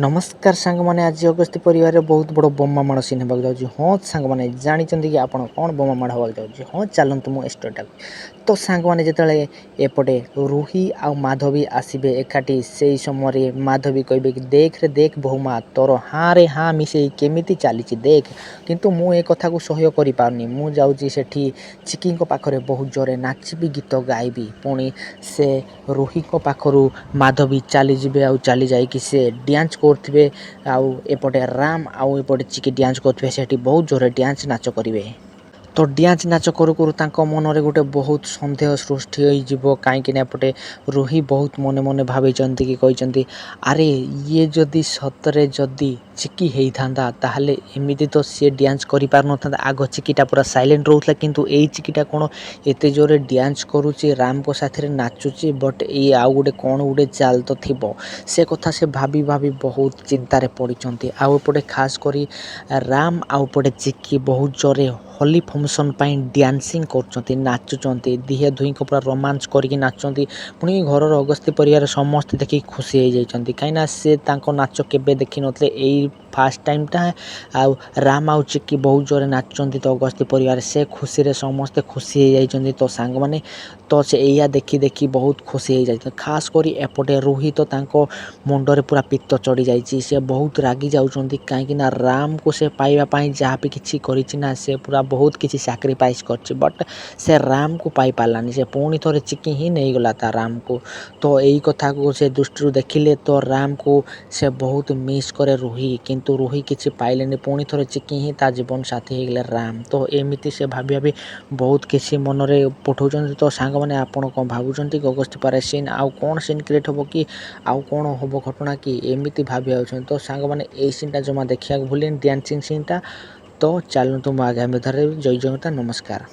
नमस्कार सांग मैंने आज अगस्ती परिवार बहुत बड़ बोमा माड़ सीन होगा जाऊँगी। हाँ सांग मैंने जानते कि आप कौन बोमा माड़ होगा जाऊँगी। हाँ चलतु मो स्टोरीटा तो सांग मैंने जिते एपटे रूही आ माधवी आसबे एकाठी से समय माधवी कहे कि देख रे देख बहुमा तोर हाँ रे हाँ मिसे केमी चली देख किंतु मु ए कथा को सह्य कर पारनी मु जाऊँगी सेठी चिकी पाखरे बहुत जोरे नाचबी गीत गायबी पुणी से रूही पाखरु माधवी चली जाए आ चली जाकि से डांस करथिबे आउ एपटे राम आउ एपटे चिकी डांस करथिबे सेठी बहुत जोरे डांस नाच करिवे। तो डांस नाच करू करू तांको मनरे गोटे बहुत सन्देह सृष्टि हो कहीं एपटे रूही बहुत मने मने भाई कि कहते अरे ये जदि सतरे जदि चिकी होता ताहले एमती तो सी डांस कर पार न था। आग चिकीटा पूरा साइलेंट रोला किंतु ए चिकीटा कौन एत जोरे डांस करुच्ची राम को साथ नाचुची बट ये आउ गोटे कौन गोटे चाल तो थी से कथा से भाभी भाभी बहुत चिंतार पड़ते आउपटे खास करी राम आउपटे चिकी बहुत जोरे होली फंक्शन पाई डांसिंग कर नाचुंट दिहे दुई को पूरा रोमांस करके नाचुंट पुणी घर अगस्ती परिवार समस्त देखी खुशी हो जाती कहीं से नाच केवे देखी नथिले एई फास्ट टाइम टा आउ राम आउ चिक्की बहुत जोरे नाचुंट तो अगस्ती परिवार से खुशी रे समस्ते खुशी हो जाती तो सांग माने तो से एया देखी देखी बहुत खुशी हो जाती खास करी एपटे रूही तो तांको मुंडरे पूरा पित्त चढ़ी जाइए से बहुत रागी जाउछंती कहीं राम को से पाइबा जहाँ भी किसी करिछि से पूरा बहुत किसी सैक्रिफाइस करछि बट से राम को पाई पारानी से पुणी थोड़े चिकी ही नहीं गला था राम को। तो यही कथा को से दृष्टि देखिले तो राम को से बहुत मिस करे रूही किंतु रूही किसी पाइले पुणी थोड़े चिकी ही ता जीवन साथी हो गले राम। तो एमती से भाभी भाभी बहुत किसी मनरे पठाउछंती। तो सांग मैंने आपन कौन भावुंट कि अगस्ती पारे सीन आउ कौन सीन क्रिएट हम कि आउ कौन हम घटना कि एमती भाभी आउछन। तो सांग मैंने ये सीनटा जमा देखा भूलें डांसिंग सीनटा। तो चलतु आगामी धरे जय जगन्नाथ नमस्कार।